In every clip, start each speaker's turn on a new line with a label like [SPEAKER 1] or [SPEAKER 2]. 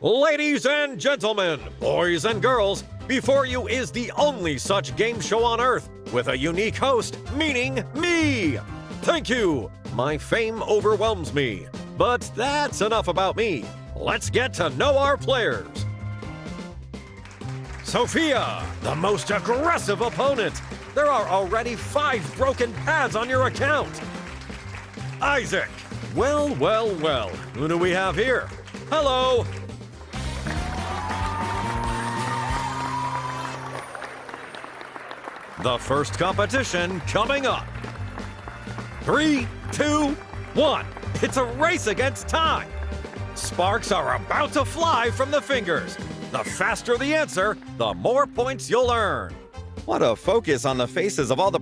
[SPEAKER 1] Ladies and gentlemen, boys and girls, before you is the only such game show on Earth with a unique host, meaning me. Thank you. My fame overwhelms me. But that's enough about me. Let's get to know our players. Sophia, the most aggressive opponent. There are already 5 broken pads on your account. Isaac. Well, well, well. Who do we have here? Hello. The first competition coming up. 3, 2, 1. It's a race against time. Sparks are about to fly from the fingers. The faster the answer, the more points you'll earn.
[SPEAKER 2] What a focus on the faces of all the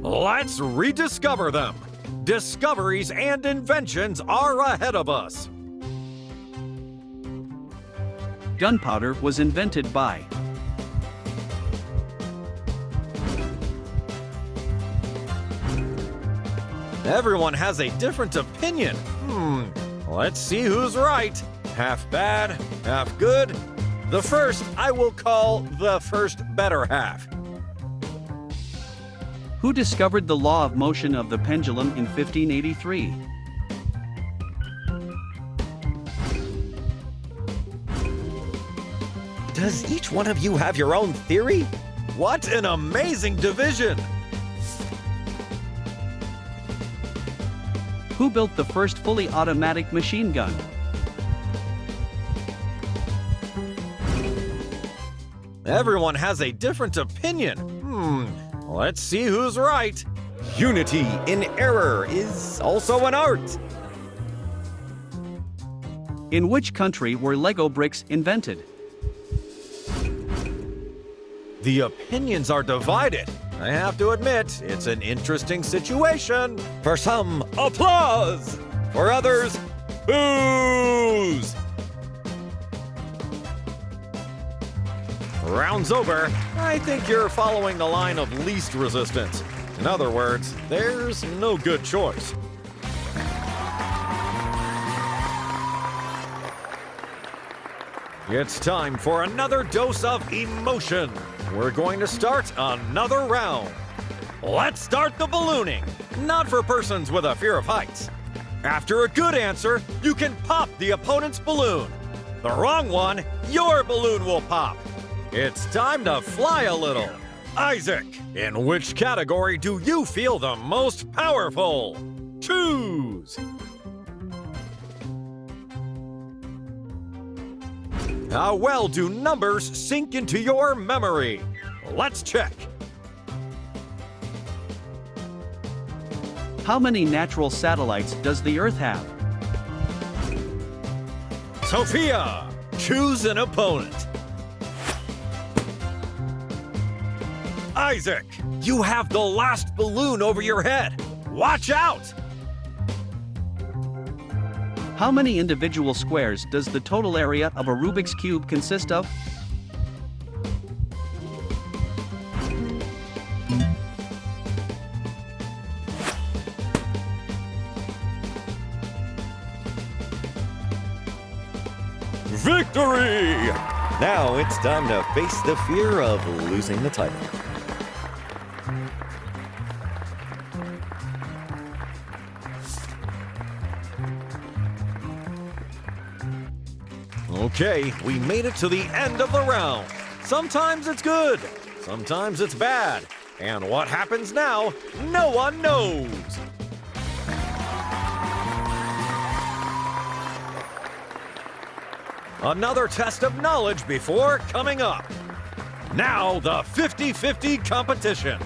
[SPEAKER 1] Let's rediscover them. Discoveries and inventions are ahead of us.
[SPEAKER 3] Gunpowder was invented by
[SPEAKER 1] Everyone has a different opinion. Let's see who's right. Half bad, half good. The first I will call the first better half.
[SPEAKER 3] Who discovered the law of motion of the pendulum in 1583?
[SPEAKER 2] Does each one of you have your own theory?
[SPEAKER 1] What an amazing division!
[SPEAKER 3] Who built the first fully automatic machine gun?
[SPEAKER 1] Everyone has a different opinion. Let's see who's right.
[SPEAKER 2] Unity in error is also an art.
[SPEAKER 3] In which country were Lego bricks invented?
[SPEAKER 1] The opinions are divided. I have to admit, it's an interesting situation.
[SPEAKER 2] For some, applause. For others, boos.
[SPEAKER 1] Round's over. I think you're following the line of least resistance. In other words, there's no good choice. It's time for another dose of emotion. We're going to start another round. Let's start the ballooning. Not for persons with a fear of heights. After a good answer, you can pop the opponent's balloon. The wrong one, your balloon will pop. It's time to fly a little. Isaac, in which category do you feel the most powerful? Choose. How well do numbers sink into your memory? Let's check.
[SPEAKER 3] How many natural satellites does the Earth have?
[SPEAKER 1] Sophia, choose an opponent. Isaac, you have the last balloon over your head. Watch out!
[SPEAKER 3] How many individual squares does the total area of a Rubik's Cube consist of?
[SPEAKER 1] Victory!
[SPEAKER 2] Now it's time to face the fear of losing the title.
[SPEAKER 1] Okay, we made it to the end of the round. Sometimes it's good, sometimes it's bad. And what happens now, no one knows. Another test of knowledge before coming up. Now the 50-50 competition.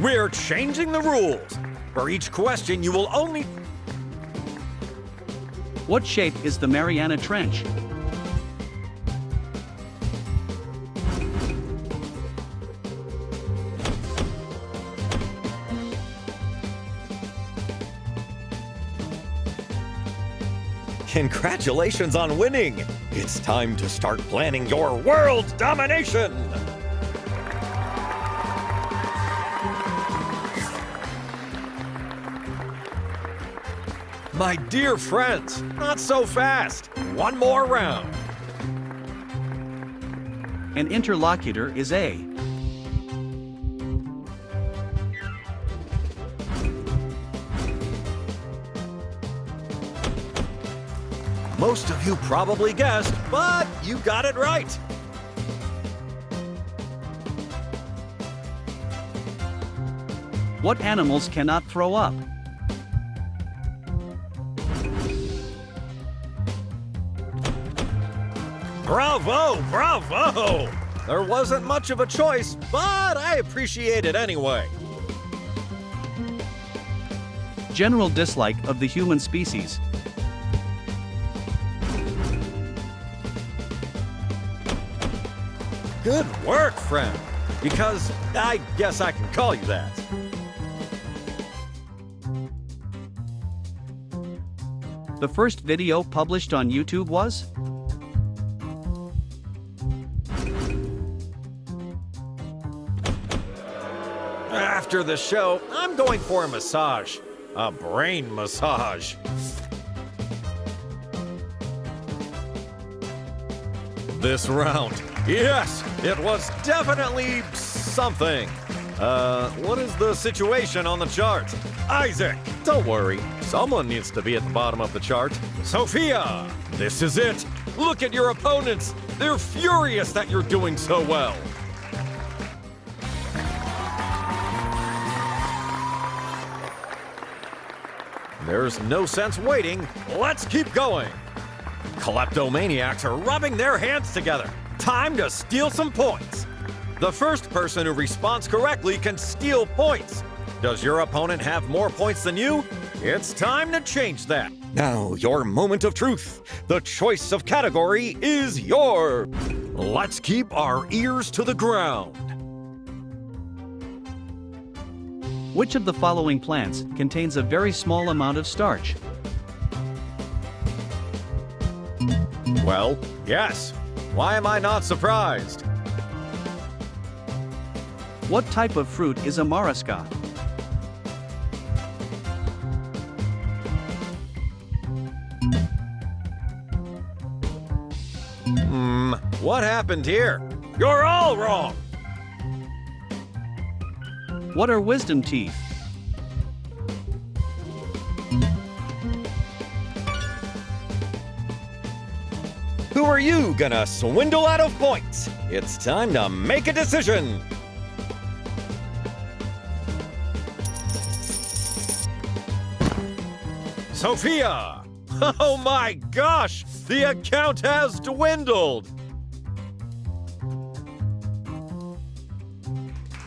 [SPEAKER 1] We're changing the rules. For each question, you will only...
[SPEAKER 3] What shape is the Mariana Trench?
[SPEAKER 2] Congratulations on winning! It's time to start planning your world domination!
[SPEAKER 1] My dear friends, not so fast. One more round.
[SPEAKER 3] and interlocutor is A.
[SPEAKER 1] Most of you probably guessed, but you got it right.
[SPEAKER 3] What animals cannot throw up?
[SPEAKER 1] Bravo, bravo! There wasn't much of a choice, but I appreciate it anyway.
[SPEAKER 3] General dislike of the human species.
[SPEAKER 1] Good work, friend. Because I guess I can call you that.
[SPEAKER 3] The first video published on YouTube was?
[SPEAKER 1] After the show, I'm going for a massage. A brain massage. This round, yes, it was definitely something. What is the situation on the chart? Isaac, don't worry. Someone needs to be at the bottom of the chart. Sophia, this is it. Look at your opponents. They're furious that you're doing so well. There's no sense waiting. Let's keep going. Kleptomaniacs are rubbing their hands together. Time to steal some points. The first person who responds correctly can steal points. Does your opponent have more points than you? It's time to change that.
[SPEAKER 2] Now, your moment of truth. The choice of category is yours.
[SPEAKER 1] Let's keep our ears to the ground.
[SPEAKER 3] Which of the following plants contains a very small amount of starch?
[SPEAKER 1] Well, yes. Why am I not surprised?
[SPEAKER 3] What type of fruit is a marasca?
[SPEAKER 1] What happened here? You're all wrong.
[SPEAKER 3] What are wisdom teeth?
[SPEAKER 2] Who are you gonna swindle out of points? It's time to make a decision.
[SPEAKER 1] Sophia! Oh my gosh! The account has dwindled!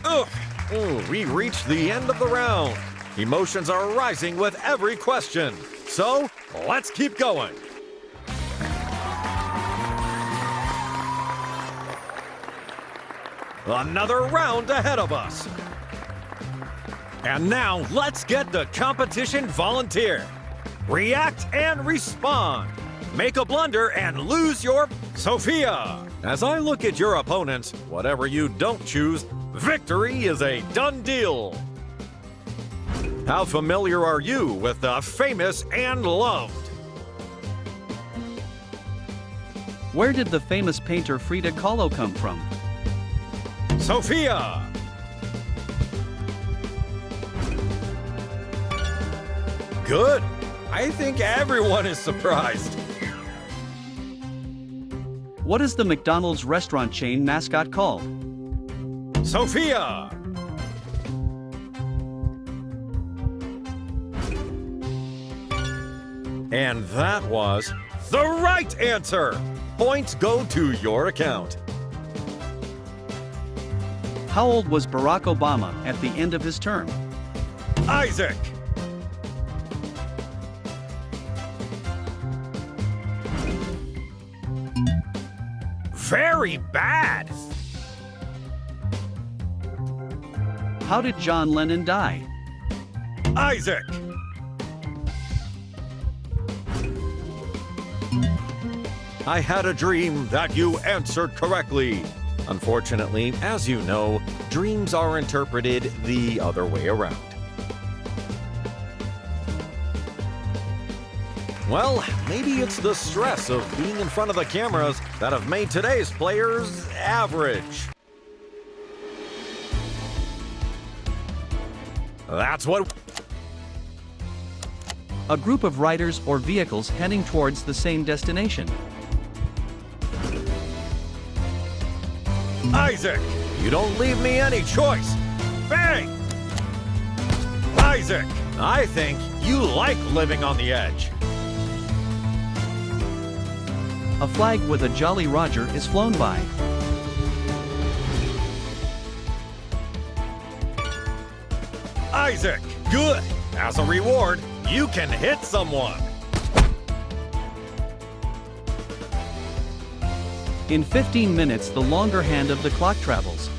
[SPEAKER 1] Ugh! Ooh, we reached the end of the round. Emotions are rising with every question. So, let's keep going. Another round ahead of us. And now, let's get the competition volunteer. React and respond. Make a blunder and lose your Sophia. As I look at your opponents, whatever you don't choose, victory is a done deal. How familiar are you with the famous and loved?
[SPEAKER 3] Where did the famous painter Frida Kahlo come from?
[SPEAKER 1] Sophia. Good. I think everyone is surprised.
[SPEAKER 3] What is the McDonald's restaurant chain mascot called?
[SPEAKER 1] Sophia. And that was the right answer. Points go to your account.
[SPEAKER 3] How old was Barack Obama at the end of his term?
[SPEAKER 1] Isaac. Very bad.
[SPEAKER 3] How did John Lennon die?
[SPEAKER 1] Isaac. I had a dream that you answered correctly. Unfortunately, as you know, dreams are interpreted the other way around. Well, maybe it's the stress of being in front of the cameras that have made today's players average. That's what...
[SPEAKER 3] A group of riders or vehicles heading towards the same destination.
[SPEAKER 1] Isaac, you don't leave me any choice. Bang! Isaac, I think you like living on the edge.
[SPEAKER 3] A flag with a Jolly Roger is flown by.
[SPEAKER 1] Isaac, good. As a reward, you can hit someone.
[SPEAKER 3] In 15 minutes, the longer hand of the clock travels.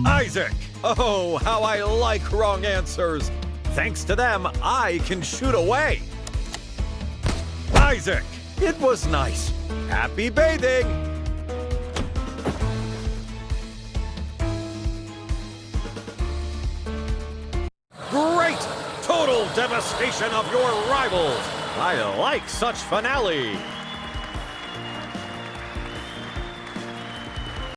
[SPEAKER 1] Isaac, oh, how I like wrong answers. Thanks to them, I can shoot away. Isaac, it was nice. Happy bathing. Great! Total devastation of your rivals. I like such finale.